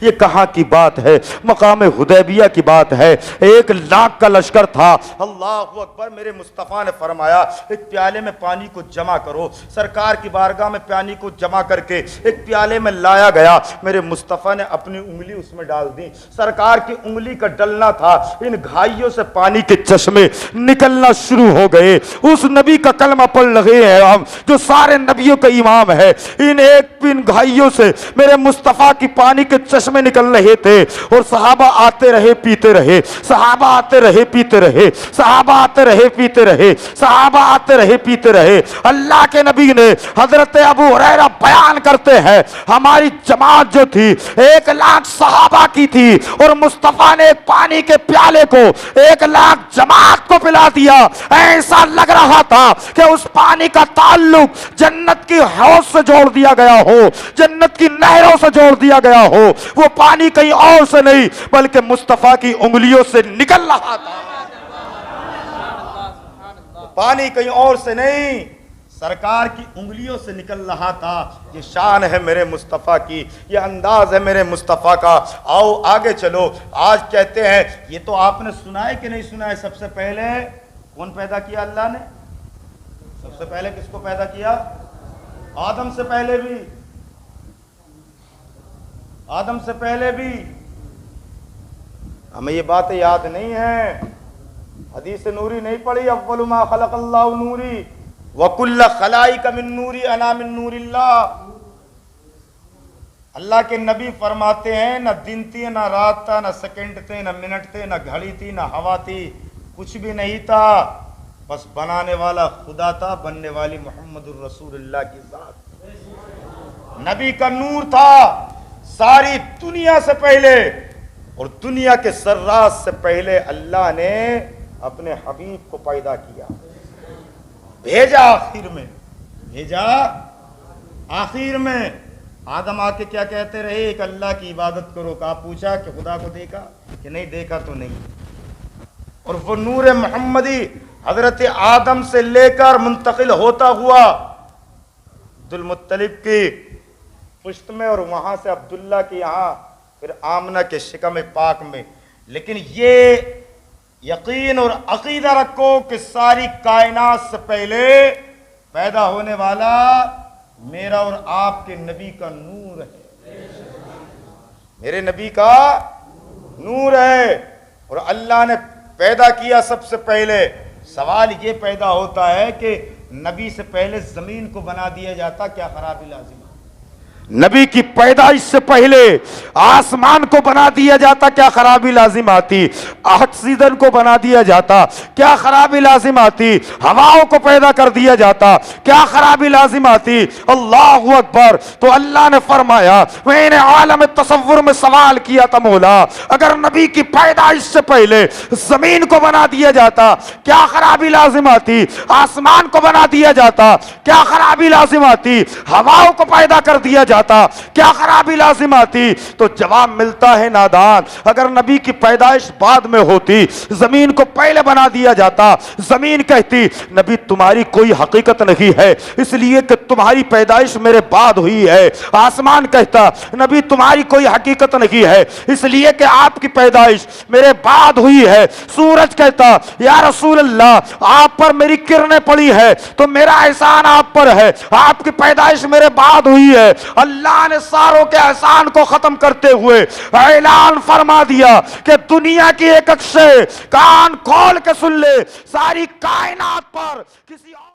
یہ کہاں کی بات ہے؟ مقام حدیبیہ کی بات ہے۔ 1,00,000 کا لشکر تھا۔ اللہ اکبر، میرے مصطفیٰ نے فرمایا ایک پیالے میں پانی کو جمع کرو۔ سرکار کی بارگاہ میں پانی کو جمع کر کے ایک پیالے میں لایا گیا۔ میرے مصطفیٰ نے اپنی انگلی اس میں ڈال دی۔ سرکار کی انگلی کا ڈلنا تھا، ان گھائیوں سے پانی کے چشمے نکلنا شروع ہو گئے۔ اس نبی کا کلمہ پڑھ رہے ہیں ہم جو سارے نبیوں کا امام ہے، ان گھائیوں سے میرے مصطفیٰ کی پانی کے چشمے نکل رہے تھے، اور صحابہ آتے رہے پیتے رہے، صحابہ آتے رہے پیتے رہے، صحابہ آتے رہے پیتے رہے، صحابہ آتے رہے پیتے رہے۔ اللہ کے نبی نے حضرت ابو ہریرہ بیان کرتے ہیں ہماری جماعت جو تھی 1,00,000 صحابہ کی تھی، اور مصطفیٰ نے ایک پانی کے پیالے کو 1,00,000 جماعت کو پلا دیا۔ ایسا لگ رہا تھا کہ اس پانی کا تعلق جنت کی حوض سے جوڑ دیا گیا ہو، جنت کی نہروں سے جوڑ دیا گیا ہو۔ وہ پانی کہیں اور سے نہیں بلکہ مصطفیٰ کی انگلیوں سے نکل رہا تھا۔ پانی کہیں اور سے نہیں، سرکار کی انگلیوں سے نکل رہا تھا۔ یہ شان ہے میرے مصطفیٰ کی، یہ انداز ہے میرے مصطفیٰ کا۔ آؤ آگے چلو۔ آج کہتے ہیں یہ تو آپ نے سنا ہے کہ نہیں سنا ہے؟ سب سے پہلے کون پیدا کیا اللہ نے؟ سب سے پہلے کس کو پیدا کیا؟ آدم سے پہلے بھی، آدم سے پہلے بھی۔ ہمیں یہ باتیں یاد نہیں ہیں، حدیث نوری نہیں پڑھی، اول ما خلق اللہ نوری وکل خلائق من نوری انا من نور اللہ۔ اللہ کے نبی فرماتے ہیں نہ دن تھی، نہ رات تھا، نہ سیکنڈ تھے، نہ منٹ تھے، نہ گھڑی تھی، نہ ہوا تھی، کچھ بھی نہیں تھا، بس بنانے والا خدا تھا، بننے والی محمد الرسول اللہ کی ذات۔ نبی کا نور تھا ساری دنیا سے پہلے، اور دنیا کے ذرات سے پہلے اللہ نے اپنے حبیب کو پیدا کیا، بھیجا آخر میں، بھیجا آخر میں۔ آدم آ کے کیا کہتے رہے؟ ایک اللہ کی عبادت کرو۔ کہا پوچھا کہ خدا کو دیکھا کہ نہیں دیکھا تو نہیں۔ اور وہ نور محمدی حضرت آدم سے لے کر منتقل ہوتا ہوا عبدالمطلب کی پشت میں، اور وہاں سے عبداللہ کے یہاں، پھر آمنہ کے شکم پاک میں۔ لیکن یہ یقین اور عقیدہ رکھو کہ ساری کائنات سے پہلے پیدا ہونے والا میرا اور آپ کے نبی کا نور ہے، میرے نبی کا نور ہے، اور اللہ نے پیدا کیا سب سے پہلے۔ سوال یہ پیدا ہوتا ہے کہ نبی سے پہلے زمین کو بنا دیا جاتا، کیا خرابی لازم؟ نبی کی پیدائش سے پہلے آسمان کو بنا دیا جاتا، کیا خرابی لازم آتی؟ آکسیجن کو بنا دیا جاتا، کیا خرابی لازم آتی؟ ہواؤں کو پیدا کر دیا جاتا، کیا خرابی لازم آتی؟ اللہ اکبر۔ تو اللہ نے فرمایا میں نے عالم تصور میں سوال کیا تھا مولا، اگر نبی کی پیدائش سے پہلے زمین کو بنا دیا جاتا کیا خرابی لازم آتی؟ آسمان کو بنا دیا جاتا کیا خرابی لازم آتی؟ ہواؤں کو پیدا کر دیا جاتا کیا خرابی لازم آتی؟ تو جواب ملتا ہے نادان، اگر نبی کی پیدائش بعد میں ہوتی، زمین کو پہلے بنا دیا جاتا، زمین کہتی نبی تمہاری کوئی حقیقت نہیں ہے اس لیے کہ تمہاری پیدائش میرے بعد ہوئی ہے، آسمان کہتا نبی تمہاری کوئی حقیقت نہیں ہے اس لیے کہ آپ کی پیدائش میرے بعد ہوئی ہے، سورج کہتا یا رسول اللہ آپ پر میری کرنیں پڑی ہے تو میرا احسان آپ پر ہے، آپ کی پیدائش میرے بعد ہوئی ہے۔ اللہ نے ساروں کے احسان کو ختم کرتے ہوئے اعلان فرما دیا کہ دنیا کی ایک شے کان کھول کے سن لے، ساری کائنات پر کسی